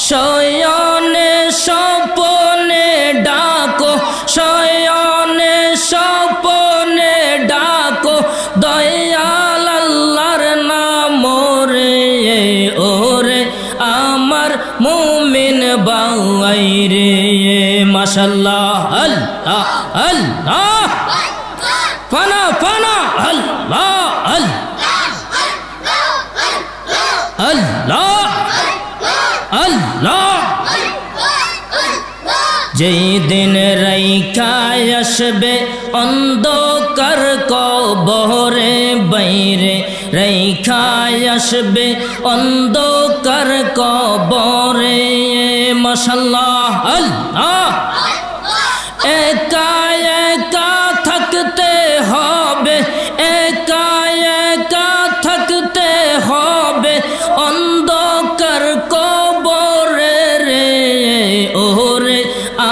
শয়নে স্বপনে ডাকো, শয়নে স্বপনে ডাকো, দয়াল আল্লাহর নাম রে ওরে আমার মুমিন বাউাই রে। মাশাআল্লাহ, আল্লাহ আল্লাহ, ফানা ফানা, আল্লাহ আল্লাহ আল্লাহ। যেই দিন রাইখায় আসবে অন্ধকার কবরে বাইরে, রাইখায় আসবে অন্ধকার কবরে। মাশাআল্লাহ, আল্লাহ। একা একা থাকতে হবে, একা একা থাকতে হবে অন্ধকার কবরে রে ওরে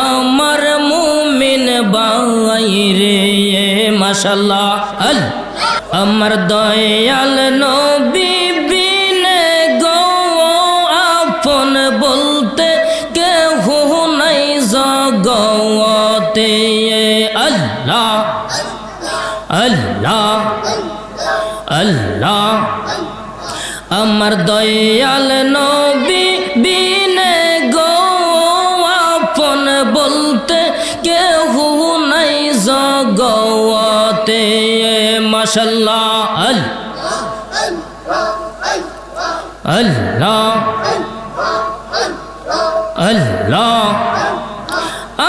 আমার মুমিন বাই রে। মাশাআল্লাহ, আমার দয়াল নবী বিনে গো আপন বলতে কেহ নাই জগতে। আল্লাহ আল্লাহ আল্লাহ, আমার দয়াল নবী বিনে গো আপন বলতে কেহ নাই জগতে। মাশাআল্লাহ, আল্লাহ আল্লাহ।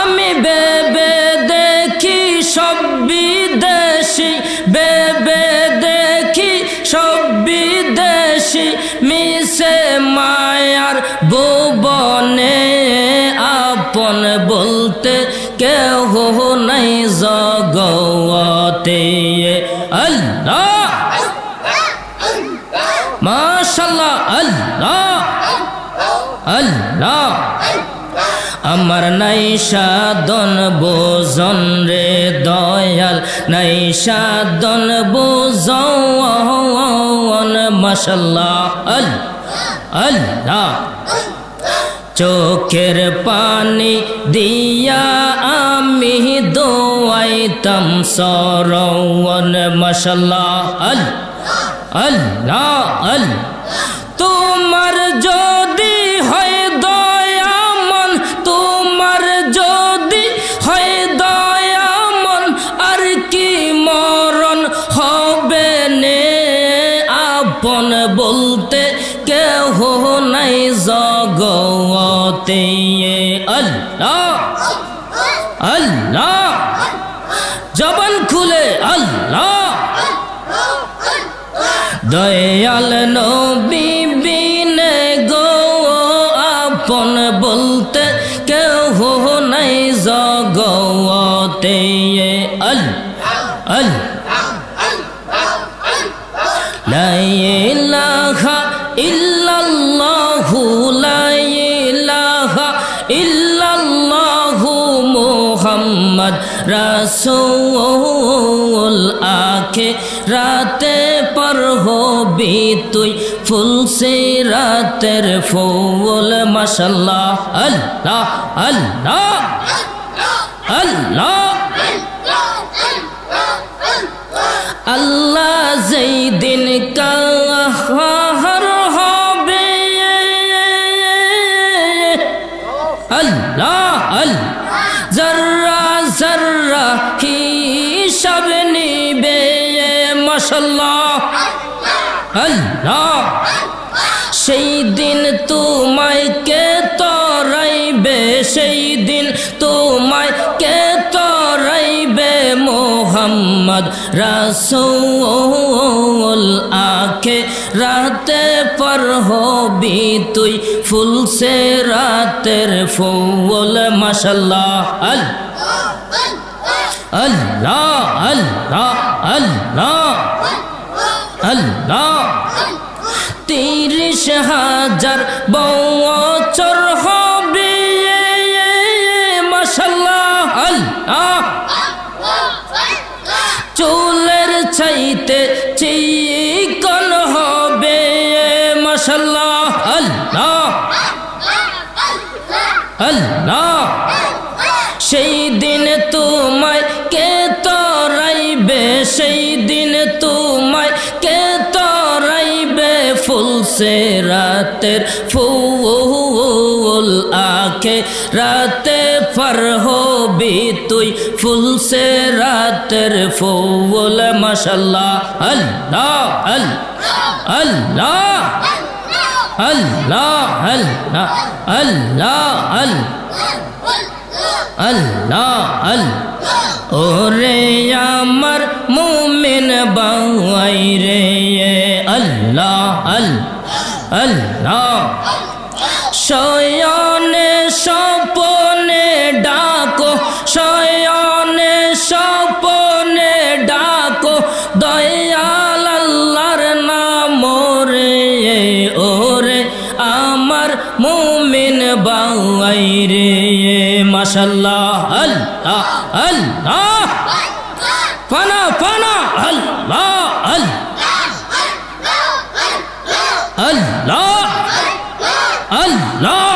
আমি বেবে দেখি সব বিদেশি, বেবে দেখি সব বিদেশি, মিশে মায়ার ভুবনে আপন বলতে কেহ নাই জগতে। আল্লাহ মাশাআল্লাহ, আল্লাহ আল্লাহ। আমার নাই সাধন বোজন রে দয়াল, নাই সাধন বোজন। মাশাআল্লাহ, আল্লাহ। চোখের পানি দিয়া আমি দোয়াইতাম সরওয়ান। মাশাআল্লাহ, আল্লাহ আল্লাহ। তোমার যদি হয় দয়ামন, তোমার যদি হয় দয়ামন, আর কি মরণ হবে নে আপন বলতে কেহ নাই জগতে। আল্লাহ আল্লাহ, জবান খুলে আল্লাহ। দয়াল নবী বিনে গো আপন বলতে কেহ নাই জগতে। লা ইলাহা ইল্লাল্লাহু, লা ইলাহা ইল্লাল্লাহু মুহাম্মদ রাসূল। আখে রাতে पर होबी तुई फुल से रातेर फूल। माशाअल्लाह, अल्लाह अल्लाह अल्लाह अल्लाह। যেই দিন কাহার হবে আল্লাহ আল্লাহ, জর্রা জর্রা হিসাব নিবে। মাশাআল্লাহ, আল্লাহ। সেই দিন তোমায় কে তরাইবে, সেই দিন তোমায় কে তরাইবে মোহাম্মদ রাসূল। আখে রাতে पर होबी तुई फुल से रातेर फूल। माशाअल्लाह, अल्लाह अल्लाह अल्लाह अल्लाह। 30,000 বছর হবে মাশাআল্লাহ, আল্লাহ। চুলের চাইতে চিকন হবে মাশাআল্লাহ, আল্লাহ। আল্লাহ সেই দিন তোমায় কে তরাইবে সেই দিন তোমায় কে তরাইবে ফুল সে রাতের ফুল আখে রাতে ফর হবি তুই ফুল সে রাতের ফুল মাশাল্লাহ আল্লাহ আল্লাহ আল্লাহ আল্লাহ আল্লাহ আল্লাহ আল্লাহ ওরে আমার মুমিন বাই রে আল্লাহ আল্লাহ শয়নে স্বপনে ডাকো শয়নে স্বপনে ডাকো দয়াল আল্লাহর নাম রে ওরে আমার মুমিন বাই রে মাশাল্লাহ আল্লাহ আল্লাহ ফানা ফানা আল্লাহ আল্লাহ আল্লাহ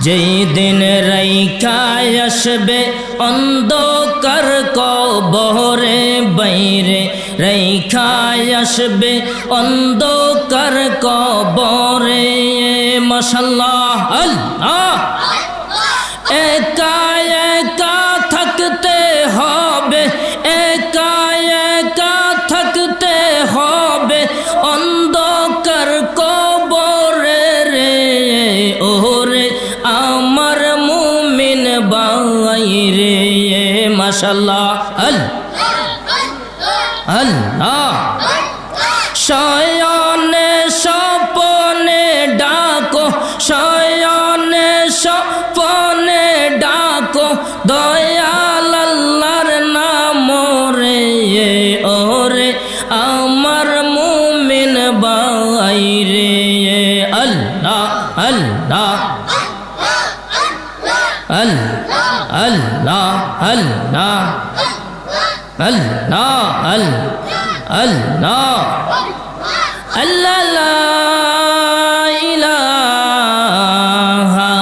যেই দিন রাইখায় আসবে অন্ধকার কবরে বাইরে রাইখায় আসবে অন্ধকার কবরে মাশাল্লাহ আল্লাহ একা একা থাকতে হবে একা একা থাকতে হবে অন্ধকার কবরে রে ওরে আমার মুমিন বাই রে মাশাল্লাহ আল্লাহ শয়নে স্বপনে ডাকো শয়নে স্বপনে ডাকো দয়াল আল্লাহর নাম রে ওরে আমার মুমিন বাই রে আল্লাহ আল্লাহ আল্লাহ আল্লাহ আল্লাহ আল্লাহ আল্লাহ লা ইলাহা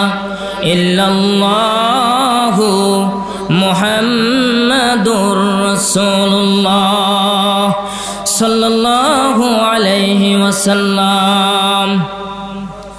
ইল্লাল্লাহু মুহাম্মাদুর রাসূলুল্লাহ সাল্লাল্লাহু আলাইহি ওয়াসাল্লাম